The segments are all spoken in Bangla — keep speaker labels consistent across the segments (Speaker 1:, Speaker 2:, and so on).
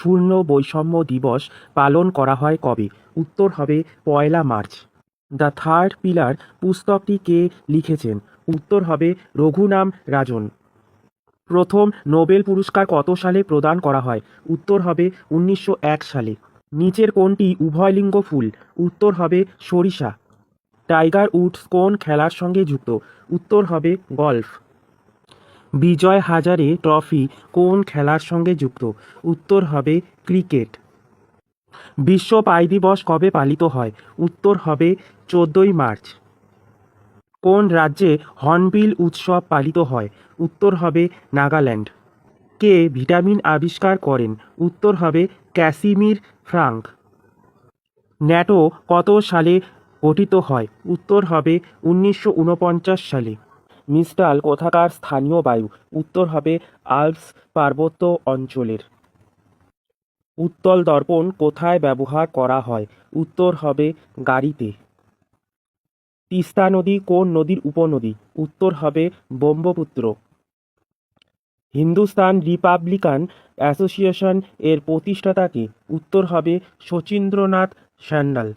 Speaker 1: শূন্য বৈষম্য দিবস পালন করা হয় কবে? উত্তর হবে ১লা মার্চ। দ্য থার্ড পিলার পুস্তকটি কে লিখেছেন? উত্তর হবে রঘুনাম রাজন। প্রথম নোবেল পুরস্কার কত সালে প্রদান করা হয়? উত্তর হবে ১৯০১ সালে। নিচের কোনটি উভয়লিঙ্গ ফুল? উত্তর হবে সরিষা। টাইগার উডস কোন খেলার সঙ্গে যুক্ত? উত্তর হবে গলফ। বিজয় হাজারে ট্রফি কোন খেলার সঙ্গে যুক্ত? উত্তর হবে ক্রিকেট। বিশ্ব পাই দিবস কবে পালিত হয়? উত্তর হবে ১৪ই মার্চ। কোন রাজ্যে হর্নবিল উৎসব পালিত হয়? উত্তর হবে নাগাল্যান্ড। কে ভিটামিন আবিষ্কার করেন? উত্তর হবে ক্যাসিমির ফ্রাঙ্ক। ন্যাটো কত সালে গঠিত হয়? উত্তর হবে ১৯৪৯ সালে। মিস্টাল কোথাকার স্থানীয় বায়ু? উত্তর হবে আল্পস পার্বত্য অঞ্চলের। উত্তল দর্পণ কোথায় ব্যবহার করা হয়? উত্তর হবে গাড়িতে। তিস্তা নদী কোন নদীর উপনদী? উত্তর হবে ব্রহ্মপুত্র। হিন্দুস্তান রিপাবলিকান অ্যাসোসিয়েশন এর প্রতিষ্ঠাতা কে? উত্তর হবে শচীন্দ্রনাথ স্যান্যাল।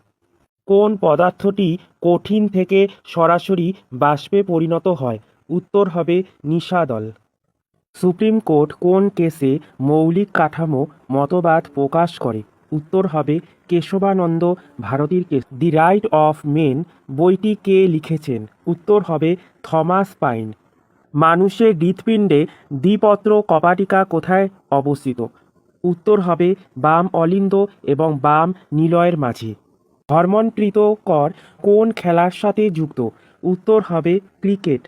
Speaker 1: কোন পদার্থটি কঠিন থেকে সরাসরি বাষ্পে পরিণত হয়? উত্তর হবে নিশাদল। সুপ্রিম কোর্ট কোন কেসে মৌলিক কাঠামো মতবাদ প্রকাশ করে? উত্তর হবে কেশবানন্দ ভারতীর case. The right of men বইটি কে লিখেছেন? উত্তর হবে থমাস পাইন। মানুষের হৃৎপিণ্ডে দ্বিপত্র কপাটিকা কোথায় অবস্থিত? উত্তর হবে বাম অলিন্দ এবং বাম নিলয়ের মাঝে। হরমনপ্রীতকর কোন খেলার সাথে যুক্ত? উত্তর হবে ক্রিকেট।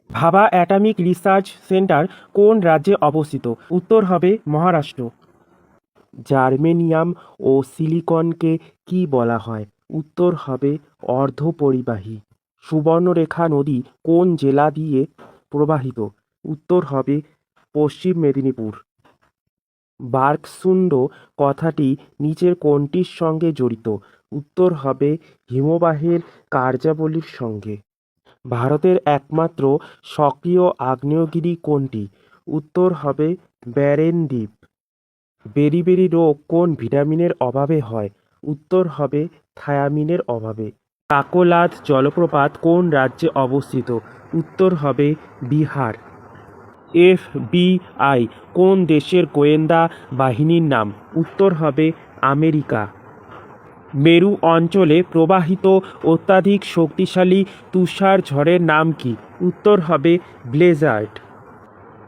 Speaker 1: ভাবা অ্যাটমিক রিসার্চ সেন্টার কোন রাজ্যে অবস্থিত? উত্তর হবে মহারাষ্ট্র। জার্মেনিয়াম ও সিলিকনকে কি বলা হয়? উত্তর হবে অর্ধপরিবাহী। সুবর্ণরেখা নদী কোন জেলা দিয়ে প্রবাহিত? উত্তর হবে পশ্চিম মেদিনীপুর। বার্কসুন্ড কথাটি নিচের কোনটির সঙ্গে জড়িত? উত্তর হবে হিমবাহের কার্যাবলীর সঙ্গে। ভারতের একমাত্র সক্রিয় আগ্নেয়গিরি কোনটি? উত্তর হবে ব্যারেন দ্বীপ। বেরিবেরি রোগ কোন ভিটামিনের অভাবে হয়? উত্তর হবে থায়ামিনের অভাবে। কাকোলাদ জলপ্রপাত কোন রাজ্যে অবস্থিত? উত্তর হবে বিহার। FBI কোন দেশের গোয়েন্দা বাহিনীর নাম? উত্তর হবে আমেরিকা। মেরু অঞ্চলে প্রবাহিত অত্যাধিক শক্তিশালী তুষার ঝড়ের নাম কি? উত্তর হবে ব্লেজার্ড।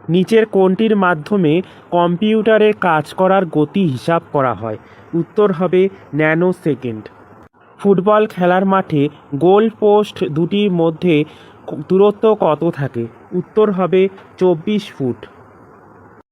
Speaker 1: নিচের কোনটির মাধ্যমে কম্পিউটারে কাজ করার গতি হিসাব করা হয়? উত্তর হবে ন্যানো সেকেন্ড। ফুটবল খেলার মাঠে গোল পোস্ট দুটির মধ্যে দূরত্ব কত থাকে? উত্তর হবে ২৪ ফুট।